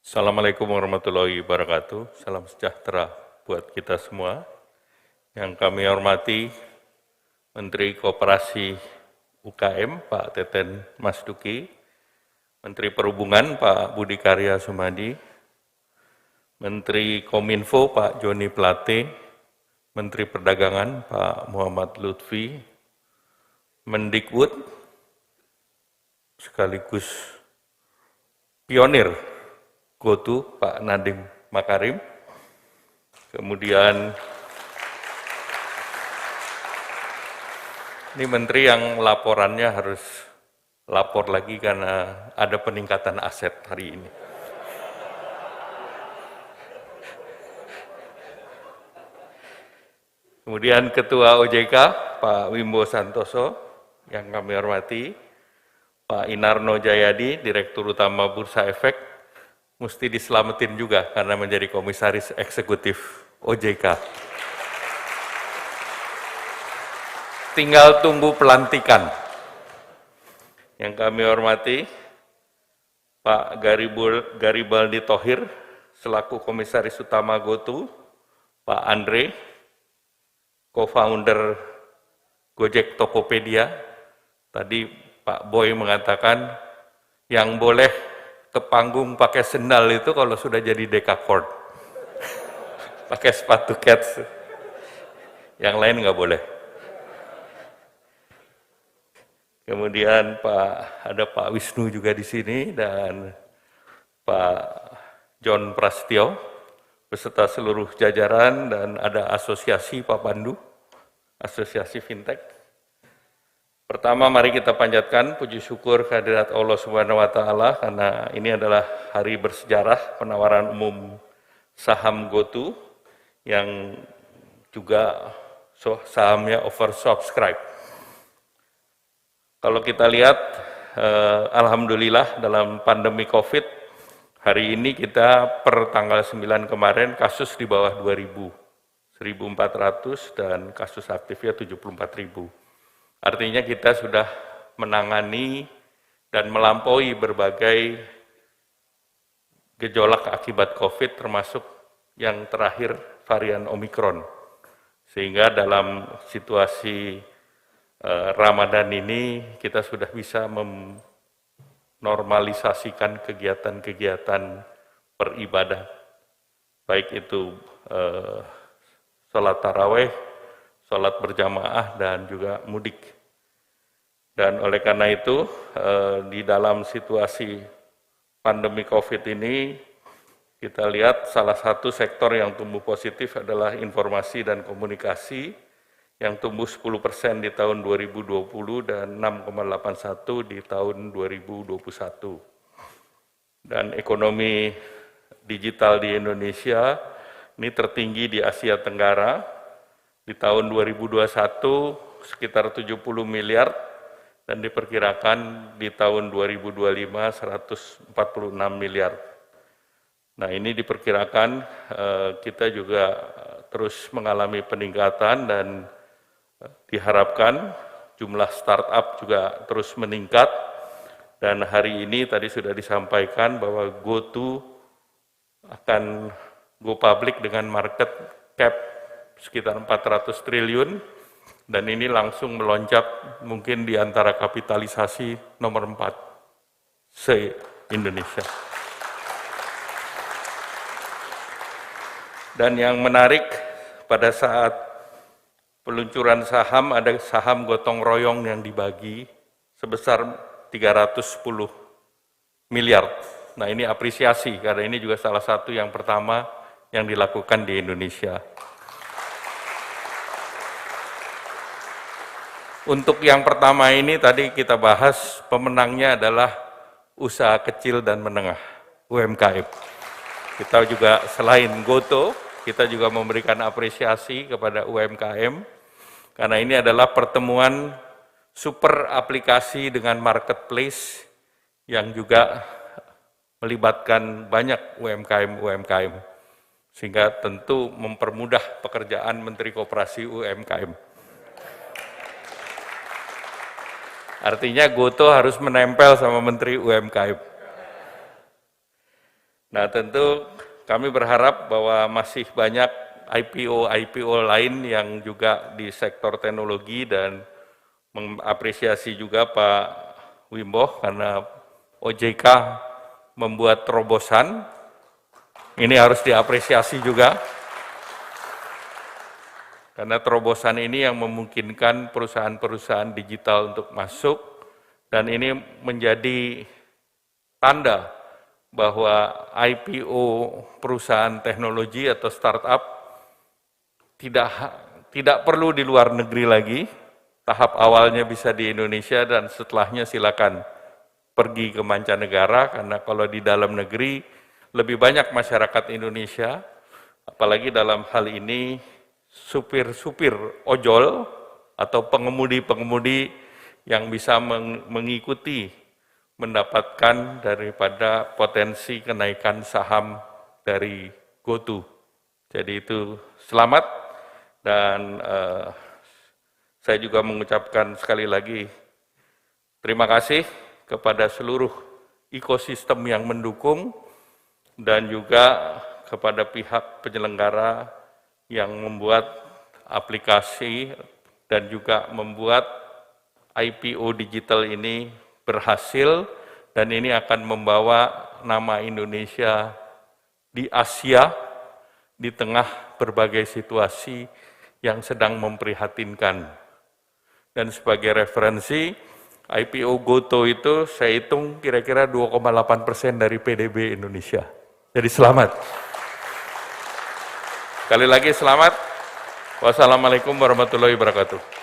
Assalamualaikum warahmatullahi wabarakatuh. Salam sejahtera buat kita semua. Yang kami hormati Menteri Koperasi UKM Pak Teten Mas Duki, Menteri Perhubungan Pak Budi Karya Sumadi, Menteri Kominfo Pak Joni Plate, Menteri Perdagangan Pak Muhammad Lutfi, Mendikbud sekaligus pionir GoTo Pak Nadiem Makarim, kemudian ini menteri yang laporannya harus lapor lagi karena ada peningkatan aset hari ini. Kemudian Ketua OJK Pak Wimbo Santoso yang kami hormati, Pak Inarno Jayadi, Direktur Utama Bursa Efek, mesti diselamatin juga karena menjadi Komisaris Eksekutif OJK. Tinggal tunggu pelantikan. Yang kami hormati, Pak Garibaldi Thohir, selaku Komisaris Utama GoTo, Pak Andre, co-founder Gojek Tokopedia. Tadi Pak Boy mengatakan yang boleh ke panggung pakai sendal itu kalau sudah jadi dekakord. Pakai sepatu kets. Yang lain nggak boleh. Kemudian ada Pak Wisnu juga di sini dan Pak John Prastyo beserta seluruh jajaran dan ada asosiasi Pak Pandu, asosiasi fintech. Pertama mari kita panjatkan puji syukur kehadirat Allah Subhanahu wa taala karena ini adalah hari bersejarah penawaran umum saham GoTo yang juga sahamnya oversubscribe. Kalau kita lihat, alhamdulillah dalam pandemi COVID, hari ini kita per tanggal 9 kemarin kasus di bawah 2.000, 1.400 dan kasus aktifnya 74.000. Artinya kita sudah menangani dan melampaui berbagai gejolak akibat COVID termasuk yang terakhir varian Omikron. Sehingga dalam situasi Ramadan ini kita sudah bisa menormalisasikan kegiatan-kegiatan beribadah, baik itu sholat taraweh, sholat berjamaah, dan juga mudik. Dan oleh karena itu, di dalam situasi pandemi COVID ini, kita lihat salah satu sektor yang tumbuh positif adalah informasi dan komunikasi, yang tumbuh 10% di tahun 2020 dan 6,81% di tahun 2021. Dan ekonomi digital di Indonesia ini tertinggi di Asia Tenggara. Di tahun 2021 sekitar 70 miliar dan diperkirakan di tahun 2025 146 miliar. Nah ini diperkirakan kita juga terus mengalami peningkatan dan diharapkan jumlah startup juga terus meningkat dan hari ini tadi sudah disampaikan bahwa GoTo akan go public dengan market cap sekitar 400 triliun dan ini langsung melonjak mungkin di antara kapitalisasi nomor 4 se-Indonesia. Dan yang menarik pada saat peluncuran saham, ada saham gotong royong yang dibagi sebesar 310 miliar. Nah ini apresiasi, karena ini juga salah satu yang pertama yang dilakukan di Indonesia. Untuk yang pertama ini tadi kita bahas, pemenangnya adalah usaha kecil dan menengah, UMKM. Kita juga selain GoTo, kita juga memberikan apresiasi kepada UMKM, karena ini adalah pertemuan super aplikasi dengan marketplace yang juga melibatkan banyak UMKM, sehingga tentu mempermudah pekerjaan Menteri Koperasi UMKM. Artinya GoTo harus menempel sama Menteri UMKM. Nah, tentu kami berharap bahwa masih banyak IPO lain yang juga di sektor teknologi dan mengapresiasi juga Pak Wimbo karena OJK membuat terobosan. Ini harus diapresiasi juga. Karena terobosan ini yang memungkinkan perusahaan-perusahaan digital untuk masuk dan ini menjadi tanda bahwa IPO perusahaan teknologi atau startup tidak perlu di luar negeri lagi. Tahap awalnya bisa di Indonesia dan setelahnya silakan pergi ke mancanegara karena kalau di dalam negeri lebih banyak masyarakat Indonesia, apalagi dalam hal ini supir-supir ojol atau pengemudi-pengemudi yang bisa mengikuti mendapatkan daripada potensi kenaikan saham dari GoTo. Jadi itu selamat dan saya juga mengucapkan sekali lagi terima kasih kepada seluruh ekosistem yang mendukung dan juga kepada pihak penyelenggara yang membuat aplikasi dan juga membuat IPO digital ini berhasil dan ini akan membawa nama Indonesia di Asia di tengah berbagai situasi yang sedang memprihatinkan. Dan sebagai referensi, IPO GoTo itu saya hitung kira-kira 2,8% dari PDB Indonesia. Jadi selamat. Sekali lagi selamat. Wassalamualaikum warahmatullahi wabarakatuh.